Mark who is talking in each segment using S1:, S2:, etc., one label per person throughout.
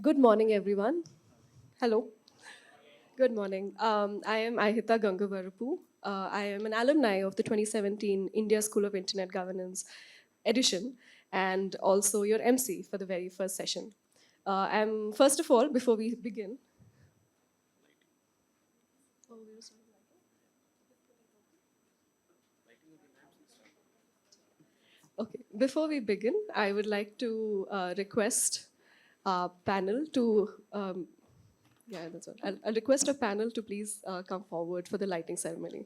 S1: Good morning, everyone. Hello. Good morning. I am Ahita Gangavarapu. I am an alumni of the 2017 India School of Internet Governance edition and also your MC for the very first session. First of all, before we begin, okay, before we begin, I would like to request our panel to, yeah, that's what. I'll request a panel to please come forward for the lighting ceremony.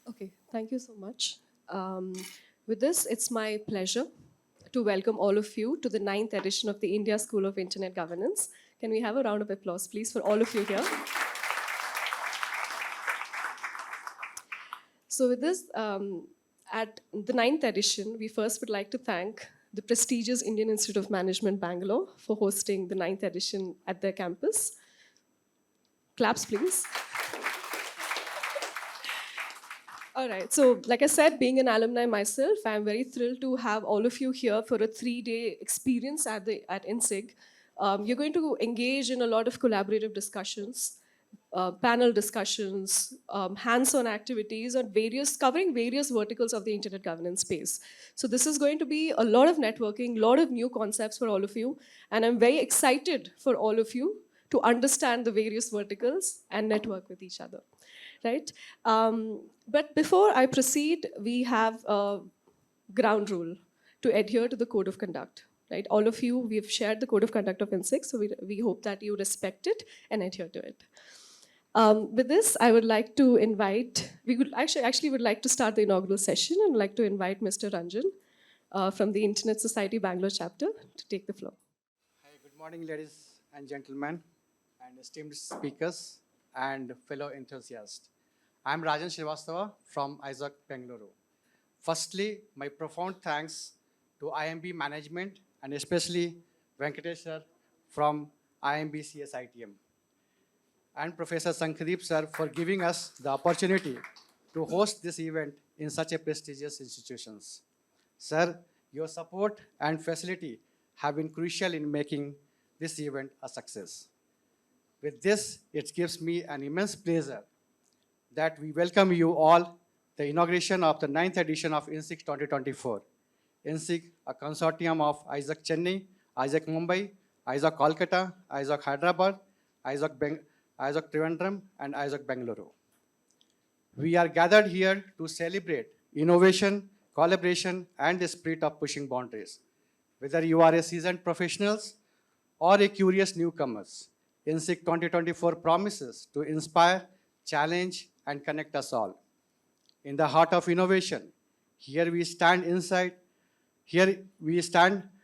S1: Okay, thank you so much. Um, with this, it's my pleasure to welcome all of you to the ninth edition of the India School of Internet Governance. Can we have a round of applause, please, for all of you here? So, with this, at the ninth edition, we first would like to thank the prestigious Indian Institute of Management, Bangalore, for hosting the ninth edition at their campus. Claps, please. All right. So, like I said, being an alumni myself, I'm very thrilled to have all of you here for a 3-day experience at inSIG. You're going to engage in a lot of collaborative discussions, panel discussions, hands-on activities on covering various verticals of the internet governance space. So this is going to be a lot of networking, a lot of new concepts for all of you, and I'm very excited for all of you to understand the various verticals and network with each other, right? But before I proceed, we have a ground rule to adhere to the code of conduct, right? All of you, we've shared the code of conduct of INSIG, so we hope that you respect it and adhere to it. With this, I would like to invite, we would actually would like to start the inaugural session and like to invite Mr. Ranjan from the Internet Society Bangalore chapter to take the floor.
S2: Hi, good morning, ladies and gentlemen, and esteemed speakers and fellow enthusiasts. I'm Rajan Srivastava from ISAC Bengaluru. Firstly, my profound thanks to IMB management and especially Venkatesh sir from IMB CSITM and Professor Sankadeep sir for giving us the opportunity to host this event in such a prestigious institutions. Sir, your support and facility have been crucial in making this event a success. With this, it gives me an immense pleasure that we welcome you all the inauguration of the 9th edition of inSIG 2024. inSIG, a consortium of ISAC Chennai, ISAC Mumbai, ISAC Kolkata, ISAC Hyderabad, ISAC Trivandrum, and ISAC Bengaluru. We are gathered here to celebrate innovation, collaboration, and the spirit of pushing boundaries. Whether you are a seasoned professionals or a curious newcomers, inSIG 2024 promises to inspire, challenge, and connect us all. In the heart of innovation, here we stand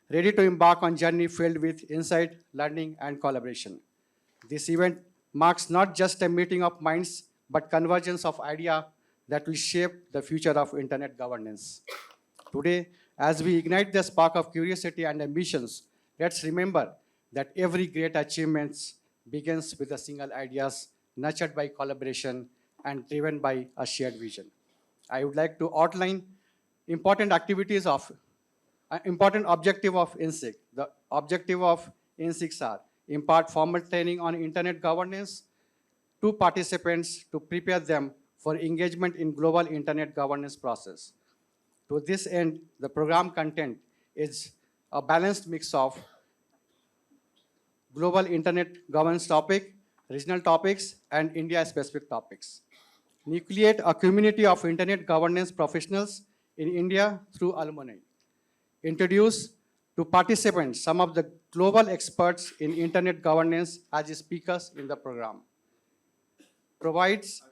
S2: ready to embark on journey filled with insight, learning, and collaboration. This event marks not just a meeting of minds, but convergence of ideas that will shape the future of internet governance. Today, as we ignite the spark of curiosity and ambitions, let's remember that every great achievement begins with a single ideas nurtured by collaboration and driven by a shared vision. I would like to outline important activities of important objective of INSIG. The objective of INSIGs are impart formal training on internet governance to participants to prepare them for engagement in global internet governance process. To this end, the program content is a balanced mix of global internet governance topic, regional topics, and India-specific topics. Nucleate a community of internet governance professionals in India through alumni. Introduce to participants some of the global experts in internet governance as speakers in the program. Provides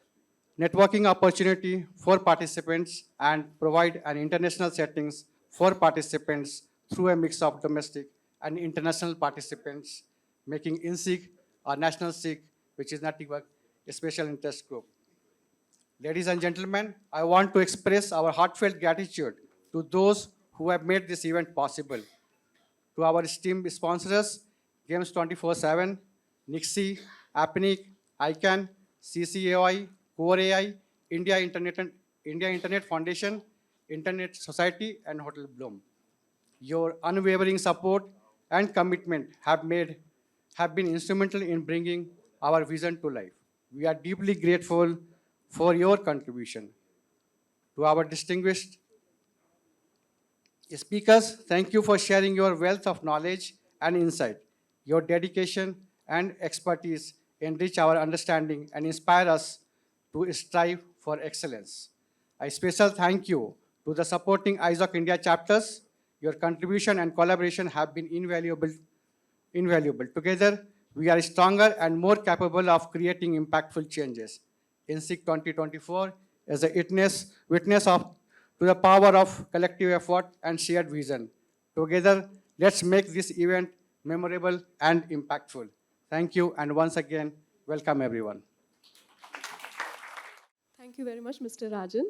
S2: networking opportunity for participants and provide an international settings for participants through a mix of domestic and international participants, making INSIG a national SIG, which is network a special interest group. Ladies and gentlemen, I want to express our heartfelt gratitude to those who have made this event possible. To our esteemed sponsors, Games 24/7, Nixie, Apnic, ICANN, CCAI, Core AI, India Internet Foundation, Internet Society, and Hotel Bloom. Your unwavering support and commitment have been instrumental in bringing our vision to life. We are deeply grateful for your contribution. To our distinguished speakers, thank you for sharing your wealth of knowledge and insight. Your dedication and expertise enrich our understanding and inspire us to strive for excellence. A special thank you to the supporting ISOC India chapters. Your contribution and collaboration have been invaluable. Together, we are stronger and more capable of creating impactful changes. INSIG 2024 is a witness of to the power of collective effort and shared vision. Together, let's make this event memorable and impactful. Thank you, and once again, welcome everyone.
S1: Thank you very much, Mr. Rajan.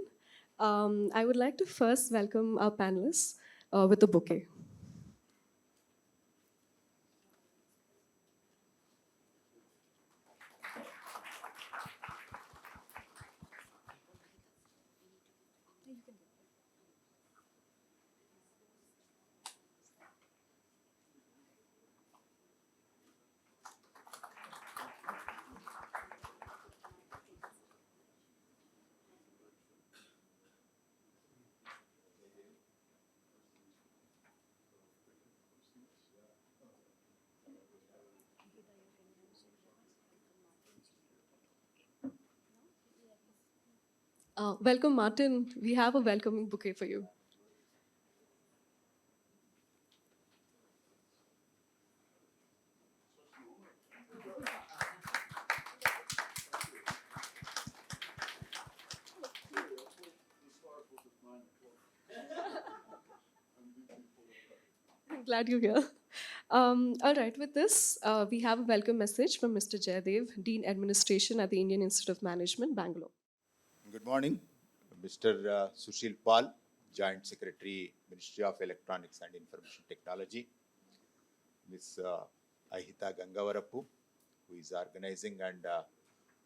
S1: I would like to first welcome our panelists with a bouquet. Welcome, Martin. We have a welcoming bouquet for you. I'm glad you're here. All right, with this, we have a welcome message from Mr. Jaydev, Dean Administration at the Indian Institute of Management, Bangalore.
S3: Good morning, Mr. Sushil Pal, Joint Secretary, Ministry of Electronics and Information Technology, Ms. Ahita Gangavarapu, who is organizing, and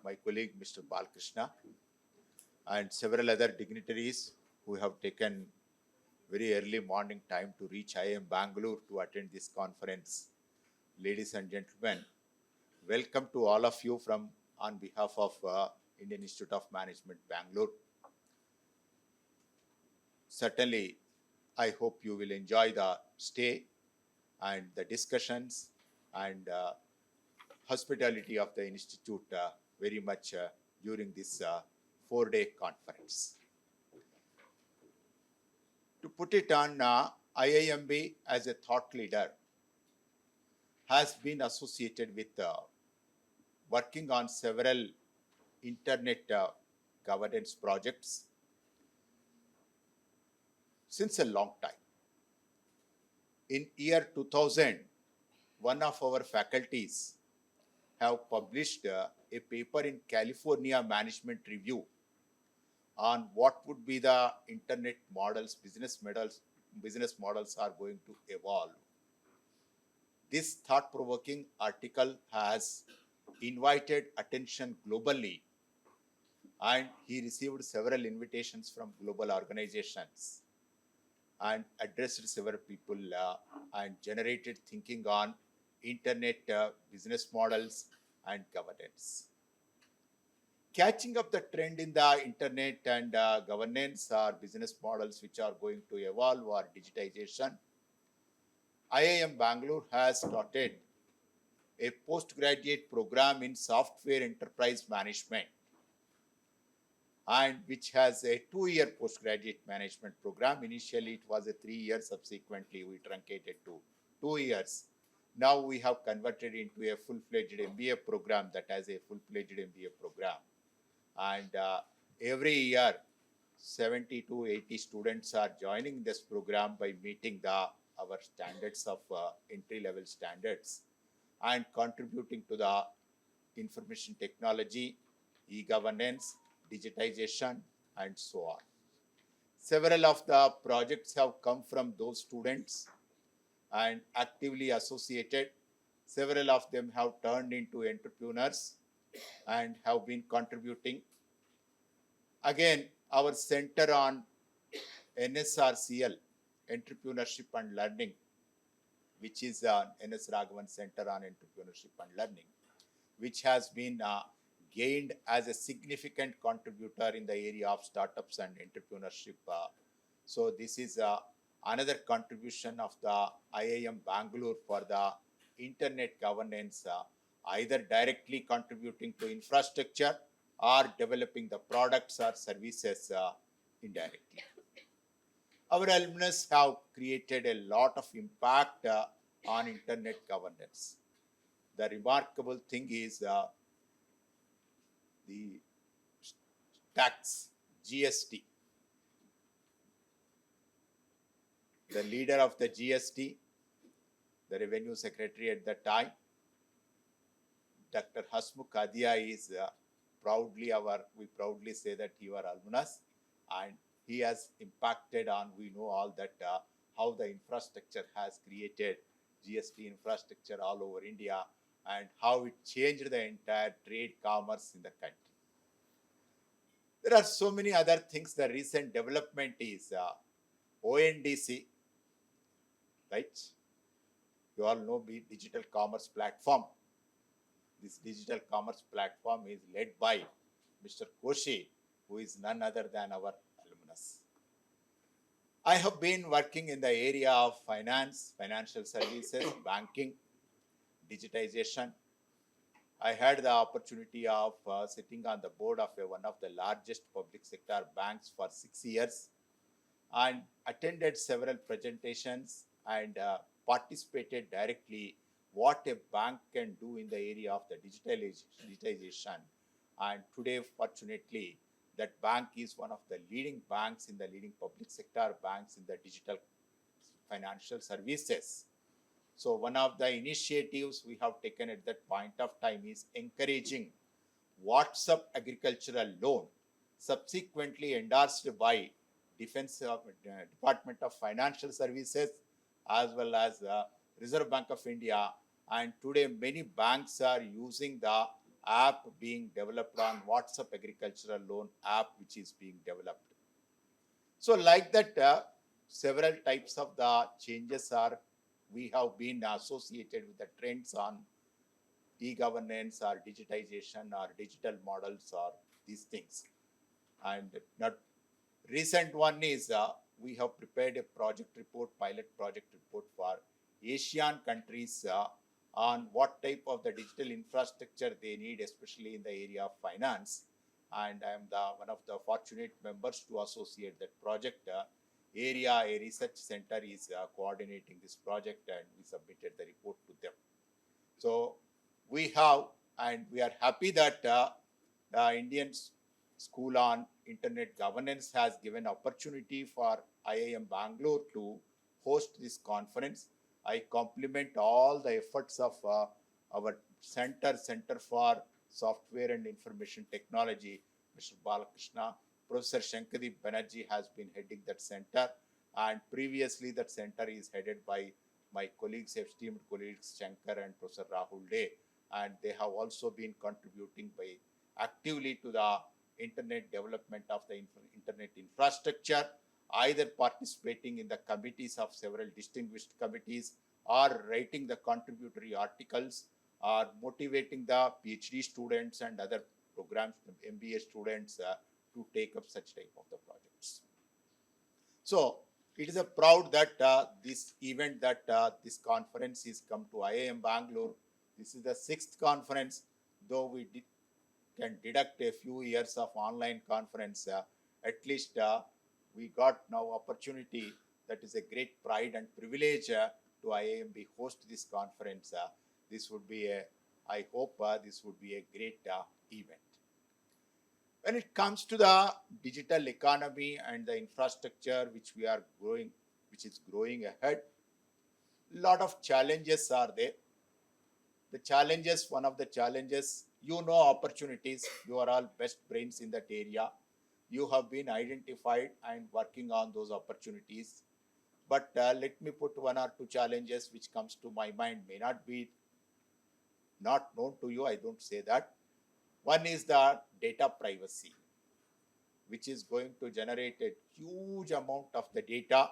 S3: my colleague, Mr. Balkrishna, and several other dignitaries who have taken very early morning time to reach IIM Bangalore to attend this conference. Ladies and gentlemen, welcome to all of you from on behalf of Indian Institute of Management, Bangalore. Certainly, I hope you will enjoy the stay and the discussions and hospitality of the Institute very much during this 4-day conference. To put it on, IIMB as a thought leader has been associated with working on several internet governance projects since a long time. In year 2000, one of our faculties have published a paper in California Management Review on what would be the internet models, business models are going to evolve. This thought-provoking article has invited attention globally, and he received several invitations from global organizations and addressed several people and generated thinking on internet business models and governance. Catching up the trend in the internet and governance or business models which are going to evolve or digitization, IIM Bangalore has started a postgraduate program in software enterprise management, and which has a 2-year postgraduate management program. Initially, it was a 3-year. Subsequently, we truncated to 2 years. Now we have converted into a full-fledged MBA program that has a full-fledged MBA program. And every year, 70 to 80 students are joining this program by meeting our standards of entry-level standards and contributing to the information technology, e-governance, digitization, and so on. Several of the projects have come from those students and actively associated. Several of them have turned into entrepreneurs and have been contributing. Again, our center on NSRCL, Entrepreneurship and Learning, which is NS Raghavan Center on Entrepreneurship and Learning, which has been gained as a significant contributor in the area of startups and entrepreneurship. So this is another contribution of the IIM Bangalore for the internet governance, either directly contributing to infrastructure or developing the products or services indirectly. Our alumnus have created a lot of impact on internet governance. The remarkable thing is the tax, GST. The leader of the GST, the revenue secretary at that time, Dr. Hasmukh Adia is we proudly say that he was alumnus, and he has impacted on, we know all that how the infrastructure has created GST infrastructure all over India and how it changed the entire trade commerce in the country. There are so many other things. The recent development is ONDC, right? You all know the digital commerce platform. This digital commerce platform is led by Mr. Koshi, who is none other than our alumnus. I have been working in the area of finance, financial services, banking, digitization. I had the opportunity of sitting on the board of one of the largest public sector banks for 6 years and attended several presentations and participated directly what a bank can do in the area of the digitization. And today, fortunately, that bank is one of the leading banks in the leading public sector banks in the digital financial services. So one of the initiatives we have taken at that point of time is encouraging WhatsApp agricultural loan, subsequently endorsed by Department of Financial Services as well as Reserve Bank of India. And today many banks are using the app being developed on WhatsApp agricultural loan app, which is being developed. So like that, several types of the changes we have been associated with the trends on e-governance or digitization or digital models or these things. And not recent one is we have prepared a project report, pilot project report for Asian countries on what type of the digital infrastructure they need, especially in the area of finance. And I am one of the fortunate members to associate that project. A research center is coordinating this project, and we submitted the report to them. So we have, and we are happy that the Indian School on Internet Governance has given opportunity for IIM Bangalore to host this conference. I compliment all the efforts of our Center for Software and Information Technology, Mr. Balakrishna. Professor Shankadeep Banerjee has been heading that center, and previously that center is headed by my colleagues, esteemed colleagues Shankar and Professor Rahul Day, and they have also been contributing by actively to the internet development of the internet infrastructure, either participating in the committees of several distinguished committees or writing the contributory articles or motivating the PhD students and other programs, MBA students to take up such type of the projects. So it is a proud that this event, that this conference is come to IIM Bangalore. This is the 6th conference, though we can deduct a few years of online conference. At least we got now opportunity. That is a great pride and privilege to IIMB host this conference. This would be I hope this would be a great event. When it comes to the digital economy and the infrastructure which we are growing, which is growing ahead, a lot of challenges are there. The challenges, one of the challenges, opportunities, you are all best brains in that area. You have been identified and working on those opportunities. But let me put one or two challenges which comes to my mind, may not be not known to you, I don't say that. One is the data privacy, which is going to generate a huge amount of the data,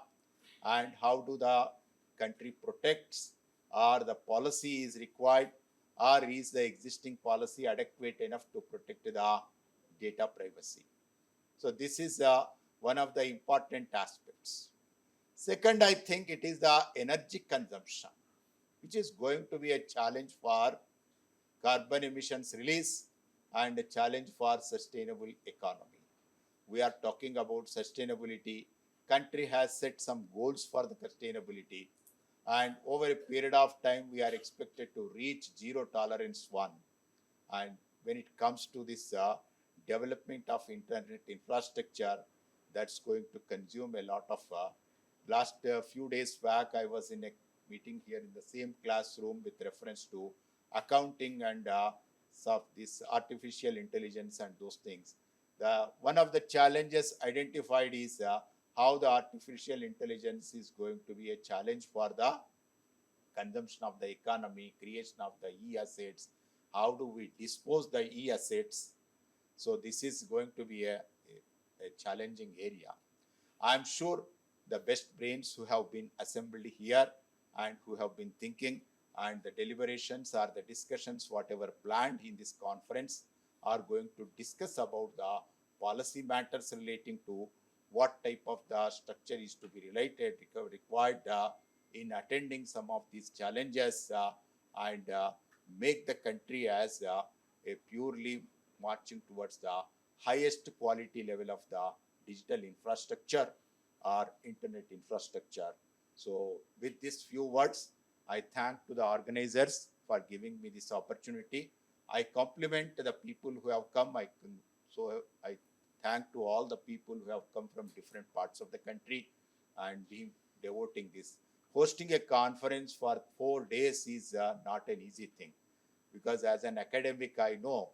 S3: and how do the country protects, or the policy is required, or is the existing policy adequate enough to protect the data privacy. So this is one of the important aspects. Second, I think it is the energy consumption, which is going to be a challenge for carbon emissions release and a challenge for sustainable economy. We are talking about sustainability. Country has set some goals for the sustainability, and over a period of time we are expected to reach zero tolerance one. And when it comes to this development of internet infrastructure, that's going to consume a lot of last few days back I was in a meeting here in the same classroom with reference to accounting and this artificial intelligence and those things. One of the challenges identified is how the artificial intelligence is going to be a challenge for the consumption of the economy, creation of the e-assets. How do we dispose the e-assets? So this is going to be a challenging area. I'm sure the best brains who have been assembled here and who have been thinking, and the deliberations or the discussions, whatever planned in this conference, are going to discuss about the policy matters relating to what type of the structure is to be required in attending some of these challenges and make the country as a purely marching towards the highest quality level of the digital infrastructure or internet infrastructure. So with these few words, I thank to the organizers for giving me this opportunity. I compliment the people who have come. I thank to all the people who have come from different parts of the country and been devoting this. Hosting a conference for 4 days is not an easy thing, because as an academic, I know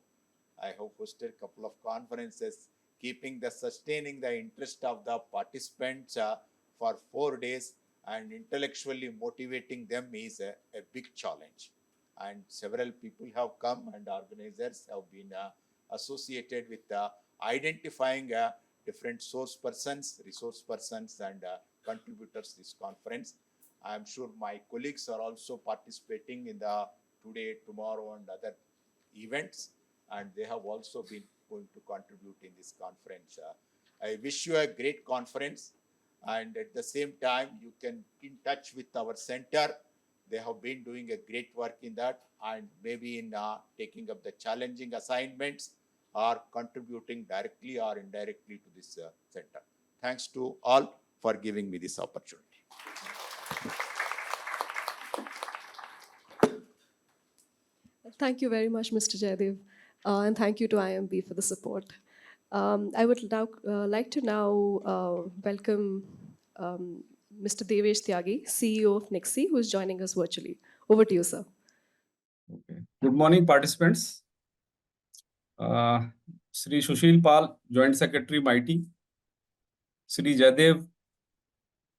S3: I have hosted a couple of conferences. Sustaining the interest of the participants for 4 days and intellectually motivating them is a big challenge. And several people have come, and organizers have been associated with identifying different resource persons and contributors this conference. I am sure my colleagues are also participating in the today, tomorrow and other events, and they have also been going to contribute in this conference. I wish you a great conference, and at the same time you can in touch with our center. They have been doing a great work in that, and maybe in taking up the challenging assignments or contributing directly or indirectly to this center. Thanks to all for giving me this opportunity.
S1: Thank you very much, Mr. Jaydev, and thank you to IMB for the support. I would now like to welcome Mr. Devesh Tyagi, CEO of NIXI, who is joining us virtually. Over to you, sir.
S4: Okay. Good morning, participants. Sri Sushil Pal, Joint Secretary, MIT. Sri Jaydev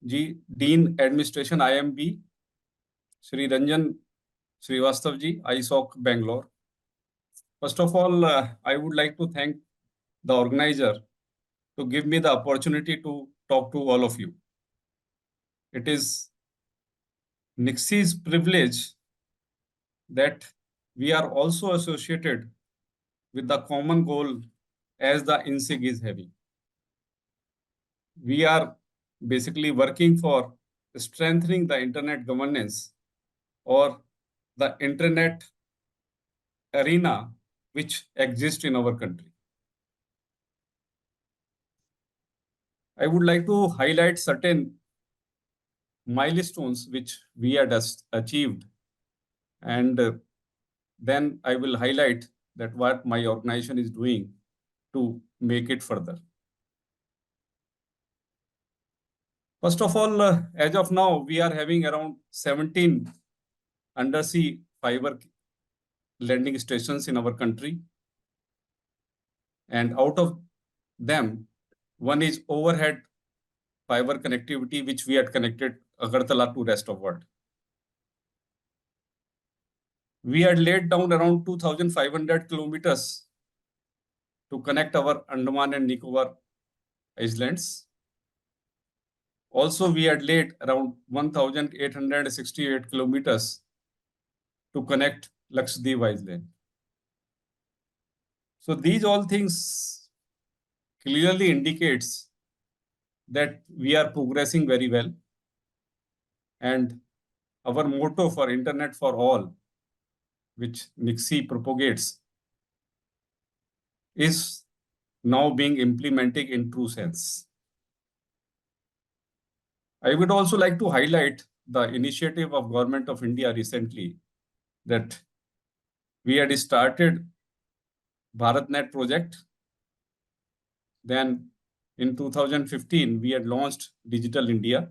S4: Ji, Dean, Administration, IMB. Sri Ranjan Srivastav Ji, ISOC, Bangalore. First of all, I would like to thank the organizer to give me the opportunity to talk to all of you. It is NIXI's privilege that we are also associated with the common goal as the inSIG is having. We are basically working for strengthening the internet governance or the internet arena which exists in our country. I would like to highlight certain milestones which we had achieved, and then I will highlight that what my organization is doing to make it further. First of all, as of now, we are having around 17 undersea fiber landing stations in our country. And out of them, one is overhead fiber connectivity, which we had connected Agartala to rest of world. We had laid down around 2,500 kilometers to connect our Andaman and Nicobar islands. Also, we had laid around 1,868 kilometers to connect Lakshadweep island. So these all things clearly indicates that we are progressing very well. And our motto for Internet for All, which NIXI propagates, is now being implemented in true sense. I would also like to highlight the initiative of Government of India recently that we had started BharatNet project. Then in 2015, we had launched Digital India.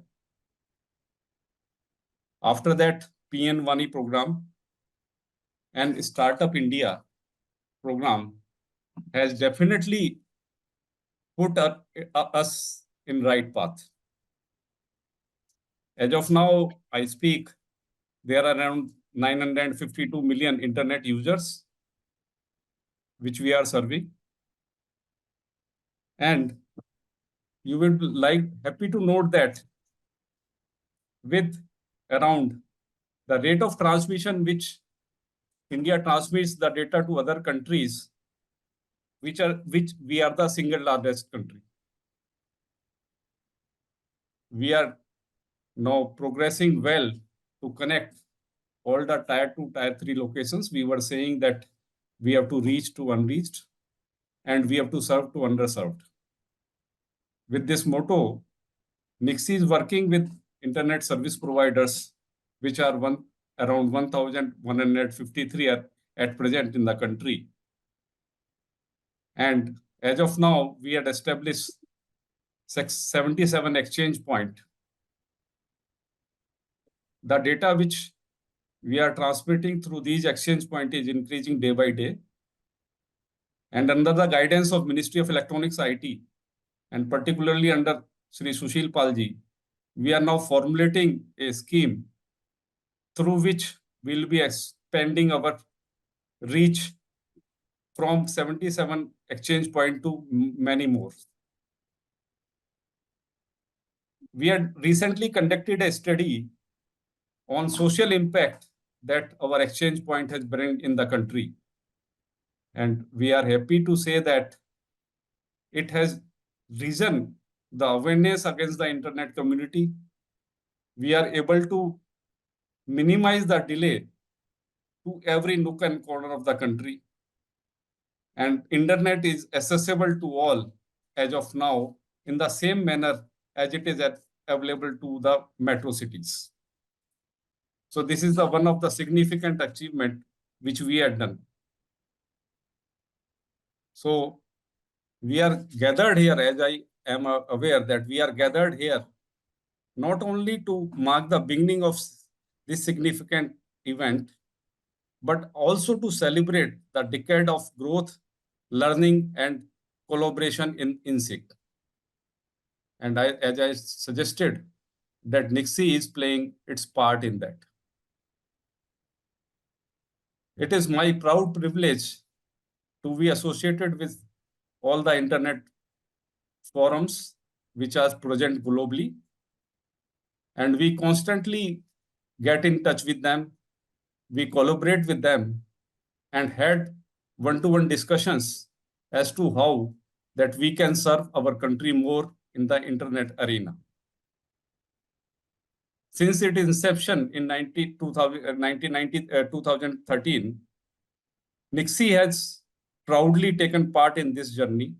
S4: After that, PN1E program and Startup India program has definitely put us in right path. As of now, I speak, there are around 952 million internet users, which we are serving. And you will be happy to note that with around the rate of transmission which India transmits the data to other countries, which we are the single largest country. We are now progressing well to connect all the tier 2, tier 3 locations. We were saying that we have to reach to unreached and we have to serve to underserved. With this motto, NIXI is working with internet service providers, which are around 1,153 at present in the country. And as of now, we had established 77 exchange points. The data which we are transmitting through these exchange points is increasing day by day. And under the guidance of Ministry of Electronics IT, and particularly under Sri Sushil Palji, we are now formulating a scheme through which we will be expanding our reach from 77 exchange point to many more. We had recently conducted a study on social impact that our exchange point has brought in the country. And we are happy to say that it has risen the awareness against the internet community. We are able to minimize the delay to every nook and corner of the country. And internet is accessible to all as of now in the same manner as it is available to the metro cities. So this is one of the significant achievement which we had done. So we are gathered here, as I am aware that we are gathered here not only to mark the beginning of this significant event, but also to celebrate the decade of growth, learning, and collaboration in inSIG. And as I suggested, that NIXI is playing its part in that. It is my proud privilege to be associated with all the internet forums which are present globally. And we constantly get in touch with them, we collaborate with them, and had one-to-one discussions as to how that we can serve our country more in the internet arena. Since its inception in 2013, NIXI has proudly taken part in this journey.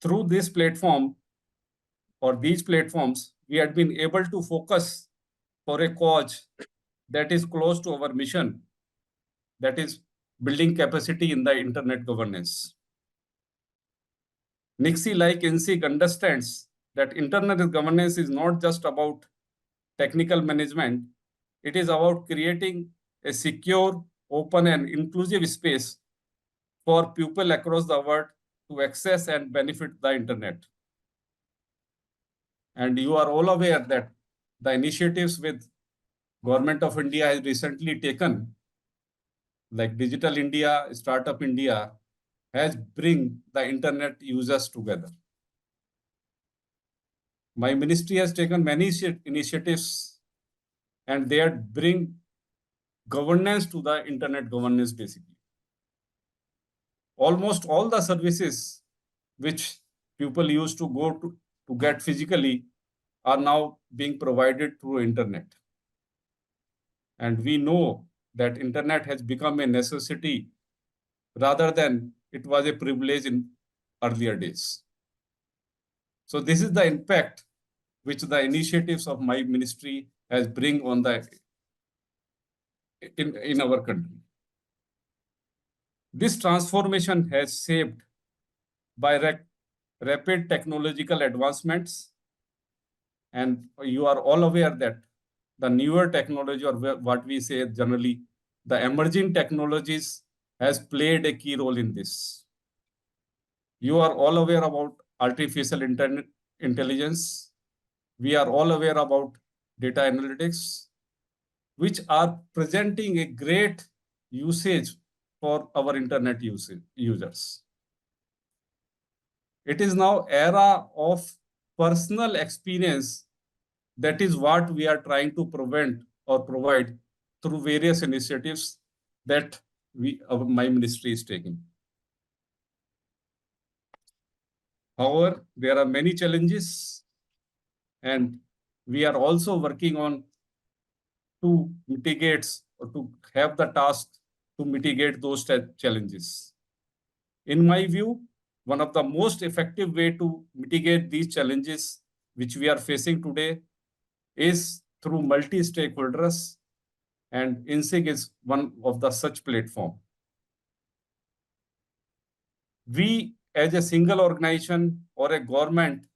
S4: Through this platform or these platforms, we had been able to focus for a cause that is close to our mission, that is building capacity in the internet governance. NIXI, like inSIG, understands that internet governance is not just about technical management. It is about creating a secure, open, and inclusive space for people across the world to access and benefit the internet. And you are all aware that the initiatives with Government of India has recently taken, like Digital India, Startup India, has bring the internet users together. My ministry has taken many initiatives, and they bring governance to the internet governance basically. Almost all the services which people used to go to get physically are now being provided through internet. And we know that internet has become a necessity rather than it was a privilege in earlier days. So this is the impact which the initiatives of my ministry has bring on the in our country. This transformation has shaped by rapid technological advancements, and you are all aware that the newer technology, or what we say generally, the emerging technologies, has played a key role in this. You are all aware about artificial intelligence. We are all aware about data analytics, which are presenting a great usage for our internet users. It is now era of personal experience. That is what we are trying to prevent or provide through various initiatives that my ministry is taking. However, there are many challenges, and we are also working on to mitigate or to have the task to mitigate those challenges. In my view, one of the most effective way to mitigate these challenges which we are facing today is through multi-stakeholders, and inSIG is one of the such platform. We as a single organization or a government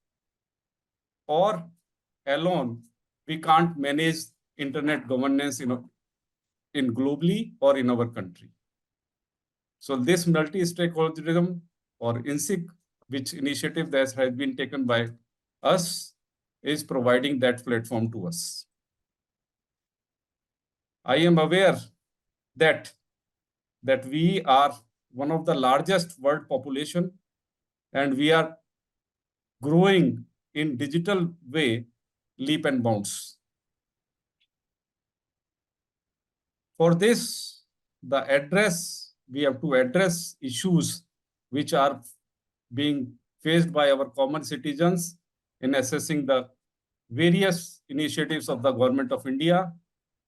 S4: or alone, we can't manage internet governance in globally or in our country. So this multi-stakeholderism or inSIG, which initiative that has been taken by us, is providing that platform to us. I am aware that we are one of the largest world population, and we are growing in digital way, leap and bounds. For this, we have to address issues which are being faced by our common citizens in assessing the various initiatives of the Government of India.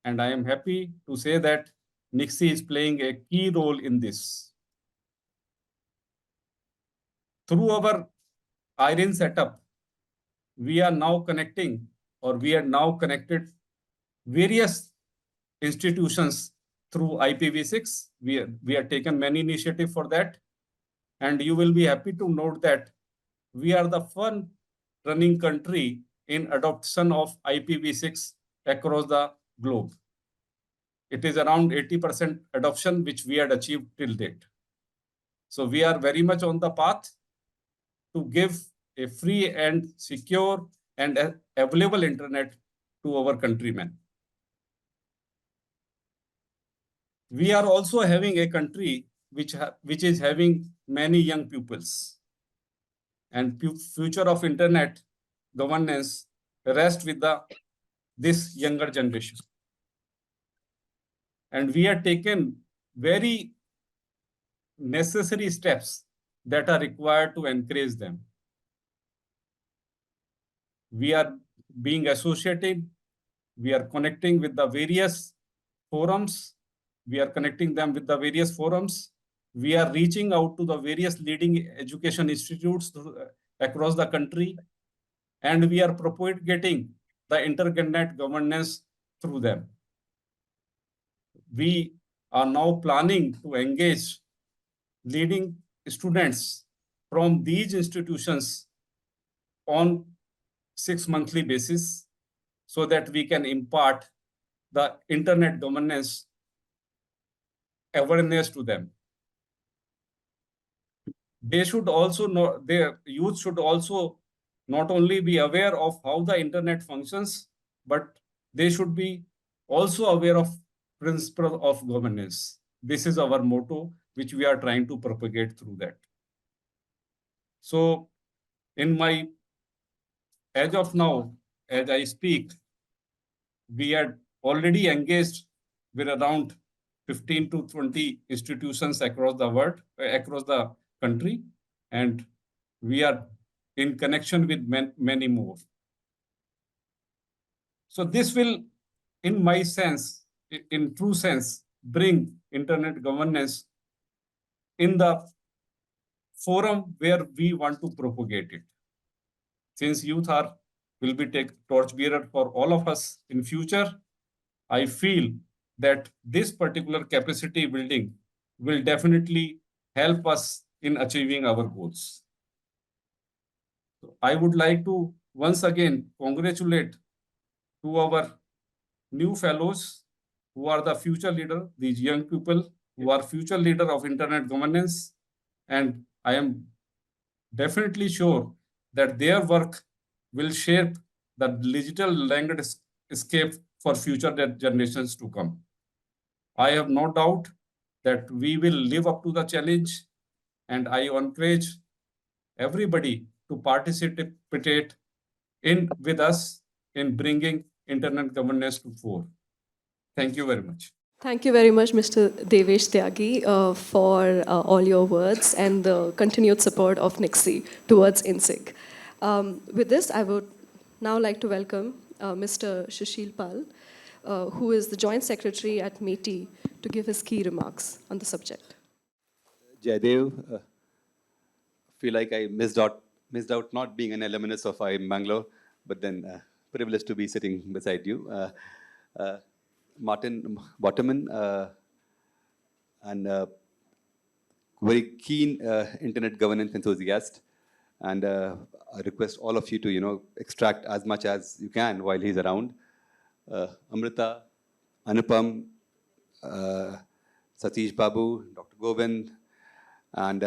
S4: And I am happy to say that NIXI is playing a key role in this. Through our IRIN setup, we are now connected various institutions through IPv6. We have taken many initiatives for that. And you will be happy to note that we are the first running country in adoption of IPv6 across the globe. It is around 80% adoption, which we had achieved till date. So we are very much on the path to give a free and secure and available internet to our countrymen. We are also having a country which is having many young pupils, and future of internet governance rests with this younger generation. And we have taken very necessary steps that are required to encourage them. We are being associated We are connecting with the various forums. We are connecting them with the various forums. We are reaching out to the various leading education institutes across the country, and we are propagating the internet governance through them. We are now planning to engage leading students from these institutions on 6 monthly basis so that we can impart the internet governance awareness to them. They should also know, their youth should also not only be aware of how the internet functions, but they should be also aware of principle of governance. This is our motto, which we are trying to propagate through that. So as of now, as I speak, we had already engaged with around 15 to 20 institutions across the world, across the country, and we are in connection with many more. So this will, in my sense, in true sense, bring internet governance in the forum where we want to propagate it. Since youth will be torchbearer for all of us in future, I feel that this particular capacity building will definitely help us in achieving our goals. So I would like to once again congratulate to our new fellows who are the future leader, these young people who are future leader of internet governance. And I am definitely sure that their work will shape the digital landscape for future generations to come. I have no doubt that we will live up to the challenge, and I encourage everybody to participate with us in bringing internet governance to fore. Thank you very much.
S1: Thank you very much, Mr. Devesh Tyagi, for all your words and the continued support of NIXI towards inSIG. With this, I would now like to welcome Mr. Shashil Pal, who is the Joint Secretary at METI, to give his key remarks on the subject.
S5: Jaidev, feel like I missed out not being an alumnus of IIM Bangalore, but then privileged to be sitting beside you. Martin Bottoman, and very keen internet governance enthusiast. And I request all of you to, extract as much as you can while he's around. Amrita, Anupam, Satish Babu, Dr. Govind, and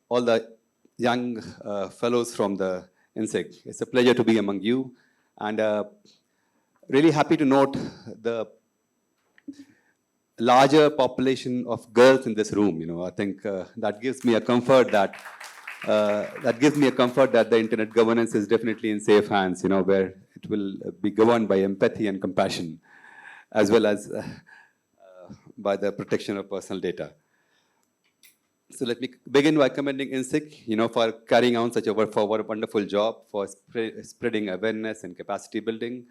S5: all the young fellows from the inSIG. It's a pleasure to be among you. And really happy to note the larger population of girls in this room. I think that gives me a comfort that the internet governance is definitely in safe hands. Where it will be governed by empathy and compassion, as well as by the protection of personal data. So let me begin by commending inSIG, for carrying on such a wonderful job for spreading awareness and capacity building,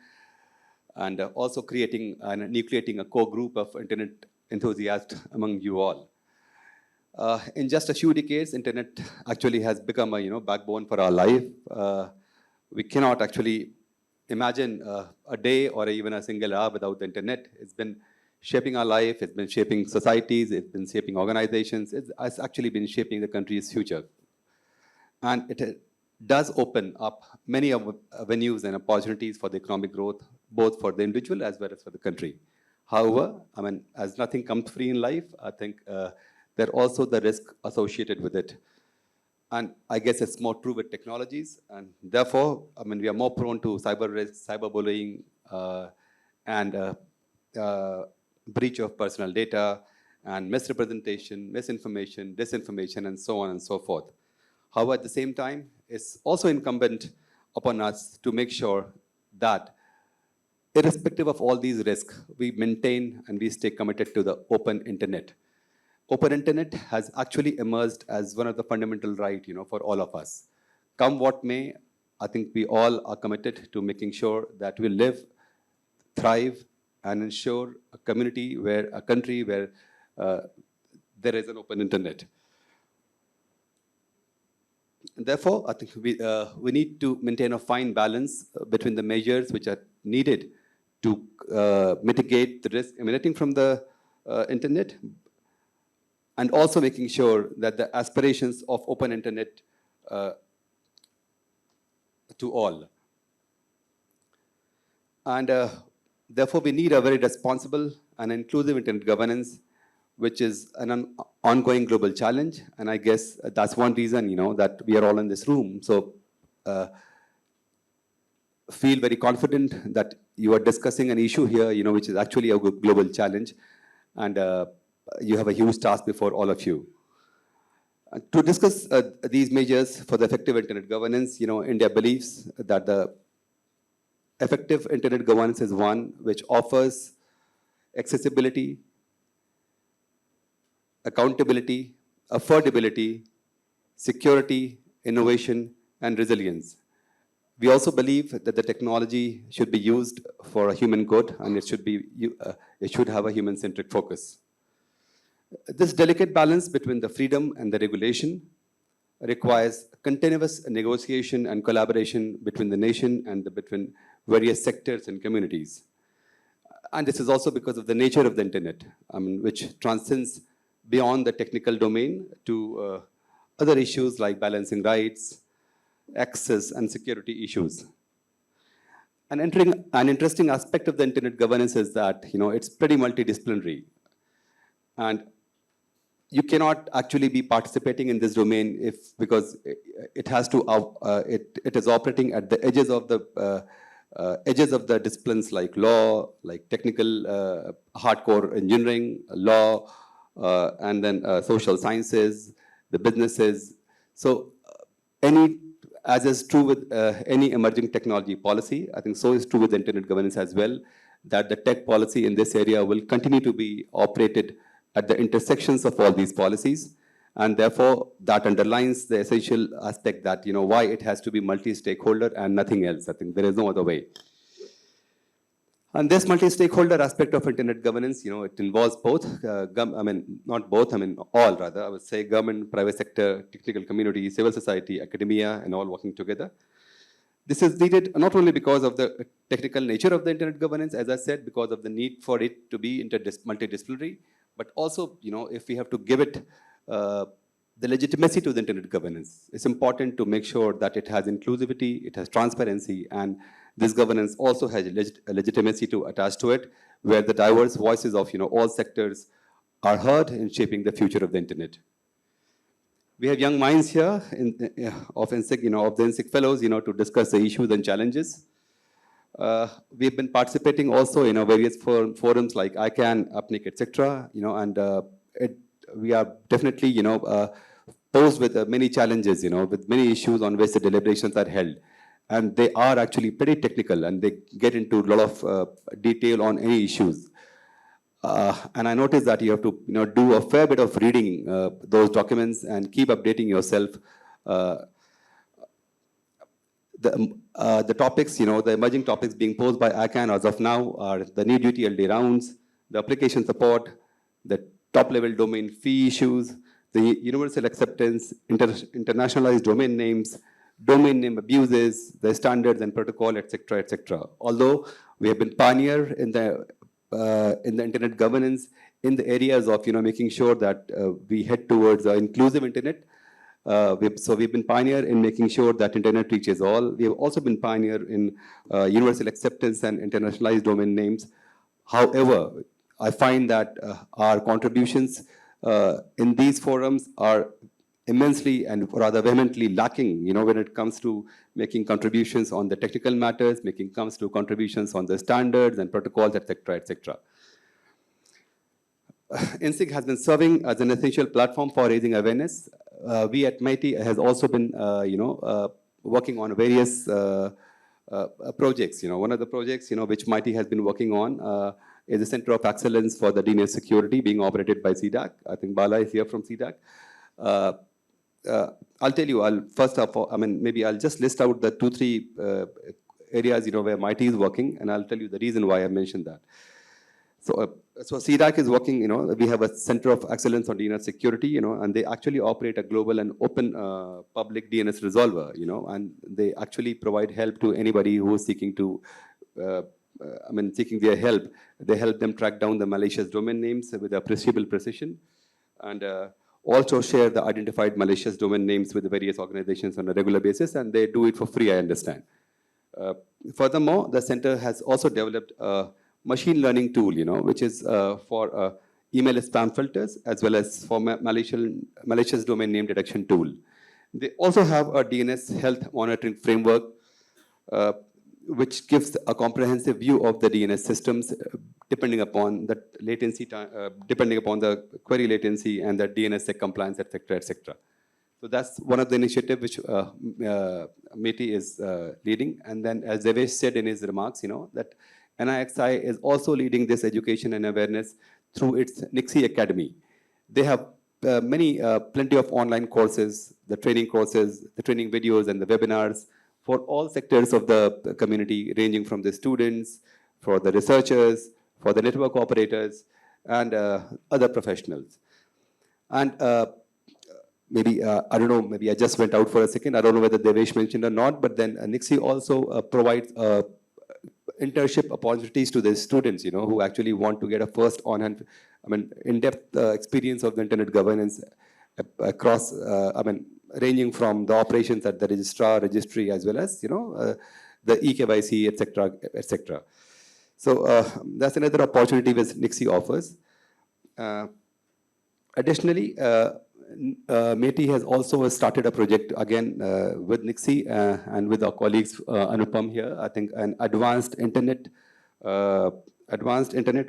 S5: and also creating and nucleating a core group of internet enthusiasts among you all. In just a few decades, internet actually has become a backbone for our life. We cannot actually imagine a day or even a single hour without the internet. It's been shaping our life, it's been shaping societies, it's been shaping organizations, it's actually been shaping the country's future. And it does open up many avenues and opportunities for the economic growth, both for the individual as well as for the country. However, as nothing comes free in life, I think there are also the risks associated with it. And I guess it's more true with technologies. And therefore, we are more prone to cyber risk, cyberbullying, and breach of personal data, and misrepresentation, misinformation, disinformation, and so on and so forth. However, at the same time, it's also incumbent upon us to make sure that irrespective of all these risks, we maintain and we stay committed to the open internet. Open internet has actually emerged as one of the fundamental rights, for all of us. Come what may, I think we all are committed to making sure that we live thrive and ensure a country where there is an open internet. Therefore, I think we need to maintain a fine balance between the measures which are needed to mitigate the risk emanating from the internet, and also making sure that the aspirations of open internet to all. And therefore, we need a very responsible and inclusive internet governance, which is an ongoing global challenge. And I guess that's one reason, that we are all in this room. So feel very confident that you are discussing an issue here, which is actually a global challenge. And you have a huge task before all of you. To discuss these measures for the effective internet governance, India believes that the effective internet governance is one which offers accessibility, accountability, affordability, security, innovation, and resilience. We also believe that the technology should be used for a human good, and it should have a human-centric focus. This delicate balance between the freedom and the regulation requires continuous negotiation and collaboration between the nation and between various sectors and communities. And this is also because of the nature of the internet, which transcends beyond the technical domain to other issues like balancing rights, access, and security issues. And an interesting aspect of the internet governance is that it's pretty multidisciplinary, and you cannot actually be participating in this domain because it has to it is operating at the edges of the disciplines like law, like technical hardcore engineering, law, and then social sciences, the businesses. So as is true with any emerging technology policy, I think so is true with internet governance as well, that the tech policy in this area will continue to be operated at the intersections of all these policies. And therefore, that underlines the essential aspect that, why it has to be multi-stakeholder and nothing else. I think there is no other way. And this multi-stakeholder aspect of internet governance, it involves both, not both, all rather, I would say government, private sector, technical community, civil society, academia, and all working together. This is needed not only because of the technical nature of the internet governance, as I said, because of the need for it to be multidisciplinary, but also, if we have to give it the legitimacy to the internet governance, it's important to make sure that it has inclusivity, it has transparency, and this governance also has a legitimacy to attach to it, where the diverse voices of all sectors are heard in shaping the future of the internet. We have young minds here of inSIG, of the inSIG fellows, to discuss the issues and challenges. We've been participating also in various forums like ICANN, UPNIC, etc. And we are definitely posed with many challenges, with many issues on which the deliberations are held, and they are actually pretty technical, and they get into a lot of detail on any issues. And I noticed that you have to do a fair bit of reading those documents and keep updating yourself. The topics, the emerging topics being posed by ICANN as of now are the new duty LD rounds, the application support, the top-level domain fee issues, the universal acceptance, internationalized domain names, domain name abuses, the standards and protocol, etc., etc. Although we have been pioneer in the internet governance in the areas of making sure that we head towards an inclusive internet. So we've been pioneer in making sure that internet reaches all. We have also been pioneer in universal acceptance and internationalized domain names. However, I find that our contributions in these forums are immensely and rather vehemently lacking, when it comes to making contributions on the technical matters, comes to contributions on the standards and protocols, etc., etc. inSIG has been serving as an essential platform for raising awareness. We at MIT has also been, working on various projects. One of the projects, which MIT has been working on is the Center of Excellence for the DNS Security being operated by CDAC. I think Bala is here from CDAC. I'll tell you, maybe I'll just list out the 2-3 areas, where MIT is working, and I'll tell you the reason why I mentioned that. So CDAC is working, we have a Center of Excellence on DNS Security, and they actually operate a global and open public DNS resolver, and they actually provide help to anybody who is seeking to, seeking their help. They help them track down the malicious domain names with appreciable precision, and also share the identified malicious domain names with the various organizations on a regular basis, and they do it for free, I understand. Furthermore, the center has also developed a machine learning tool, which is for email spam filters as well as for malicious domain name detection tool. They also have a DNS health monitoring framework, which gives a comprehensive view of the DNS systems depending upon the latency time, depending upon the query latency and the DNSSEC compliance, etc., etc. So that's one of the initiatives which METI is leading. And then, as Devesh said in his remarks, that NIXI is also leading this education and awareness through its NIXI Academy. They have plenty of online courses, the training courses, the training videos, and the webinars for all sectors of the community, ranging from the students, for the researchers, for the network operators, and other professionals. And maybe, I don't know, maybe I just went out for a second. I don't know whether Devesh mentioned or not, but then NIXI also provides internship opportunities to the students, who actually want to get a first on-hand, in-depth experience of the internet governance across, ranging from the operations at the registrar, registry, as well as, the eKYC, etc., etc. So that's another opportunity which NIXI offers. Additionally, METI has also started a project again with NIXI and with our colleagues Anupam here. I think an advanced internet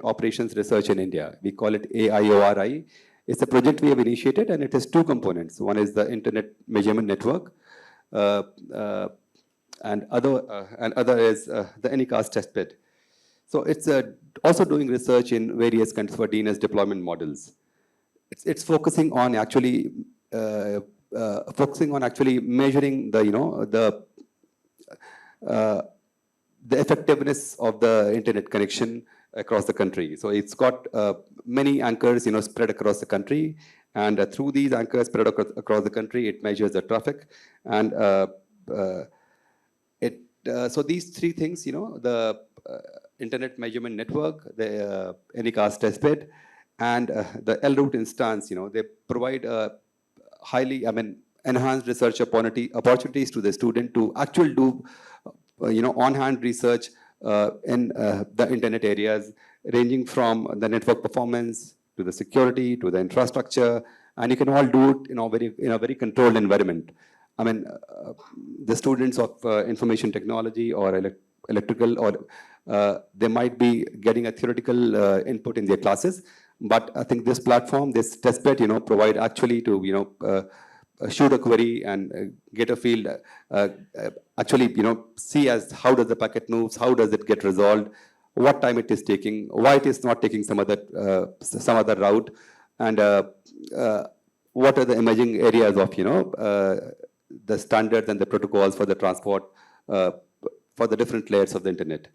S5: operations research in India. We call it AIORI. It's a project we have initiated, and it has two components. One is the Internet Measurement Network, and other is the Anycast testbed. So it's also doing research in various kinds of DNS deployment models. It's focusing on actually measuring the effectiveness of the internet connection across the country. So it's got many anchors, spread across the country, and through these anchors spread across the country, it measures the traffic, and so these three things, the Internet Measurement Network, the Anycast testbed, and the LRoot instance, they provide highly, enhanced research opportunities to the student to actually do, on-hand research in the internet areas, ranging from the network performance to the security to the infrastructure, and you can all do it in a very controlled environment. The students of information technology or electrical, or they might be getting a theoretical input in their classes, but I think this platform, this testbed, provide actually to shoot a query and get a field, actually see as how does the packet moves, how does it get resolved, what time it is taking, why it is not taking some other route, and what are the emerging areas of the standards and the protocols for the transport for the different layers of the internet.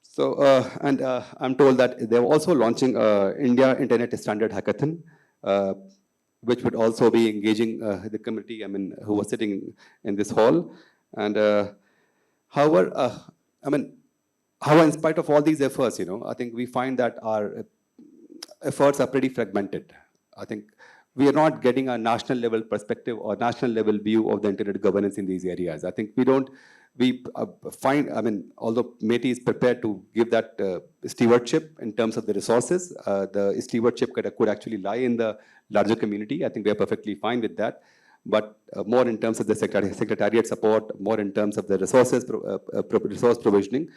S5: So, I'm told that they're also launching India Internet Standard Hackathon, which would also be engaging the community, who was sitting in this hall. And however, in spite of all these efforts, I think we find that our efforts are pretty fragmented. I think we are not getting a national level perspective or national level view of the internet governance in these areas. I think we find, although METI is prepared to give that stewardship in terms of the resources, the stewardship could actually lie in the larger community. I think we are perfectly fine with that. But more in terms of the secretariat support, more in terms of the resource provisioning,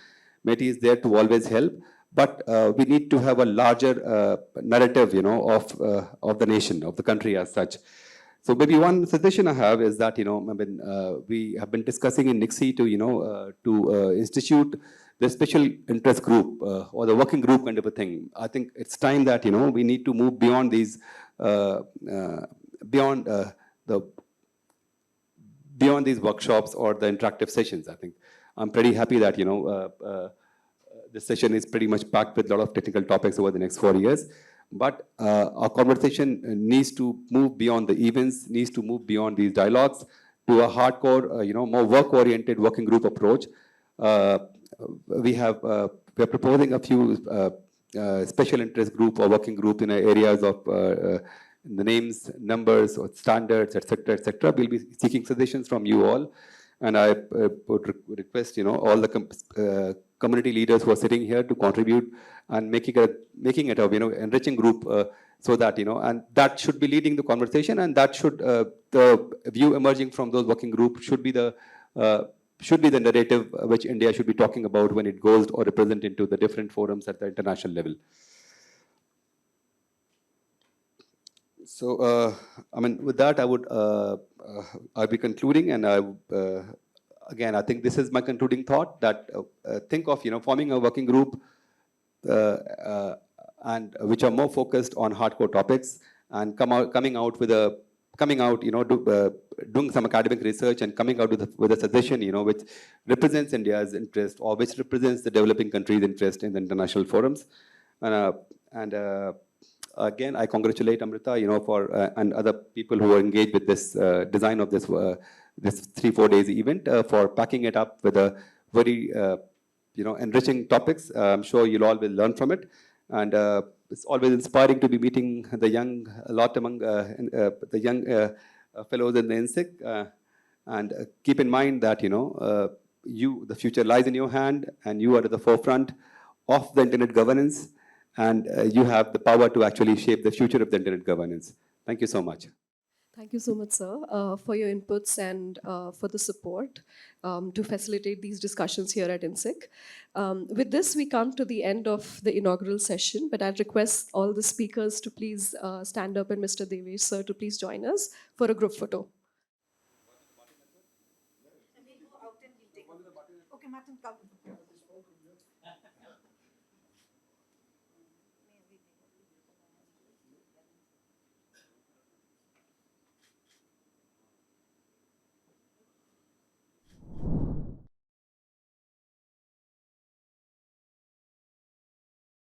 S5: METI is there to always help. But we need to have a larger narrative, of the nation, of the country as such. So maybe one suggestion I have is that, we have been discussing in NIXI to institute the special interest group or the working group kind of a thing. I think it's time that, we need to move beyond these, beyond these workshops or the interactive sessions. I think I'm pretty happy that, this session is pretty much packed with a lot of technical topics over the next 4 years. But our conversation needs to move beyond the events, needs to move beyond these dialogues to a hardcore, more work-oriented working group approach. Uh, we're proposing a few special interest group or working group in areas of the names, numbers, or standards, etc., etc. We'll be seeking suggestions from you all, and I would request, all the community leaders who are sitting here to contribute and making it a enriching group, so that and that should be leading the conversation, and that should the view emerging from those working groups should be the narrative which India should be talking about when it goes or represent into the different forums at the international level. So, with that, I'll be concluding, and again, I think this is my concluding thought, that think of, forming a working group and which are more focused on hardcore topics, and doing some academic research and coming out with a suggestion, which represents India's interest, or which represents the developing countries' interest in the international forums. Again, I congratulate Amrita, for and other people who are engaged with this design of this 3-4 days event, for packing it up with a very enriching topics. I'm sure you'll all will learn from it, and it's always inspiring to be meeting a lot among the young fellows in the inSIG. And keep in mind that the future lies in your hand, and you are at the forefront of the internet governance, and you have the power to actually shape the future of the internet governance. Thank you so much.
S1: Thank you so much, sir, for your inputs and for the support to facilitate these discussions here at inSIG. With this, we come to the end of the inaugural session, but I'd request all the speakers to please stand up, and Mr. Devesh, sir, to please join us for a group photo.
S6: Okay, Martin, come.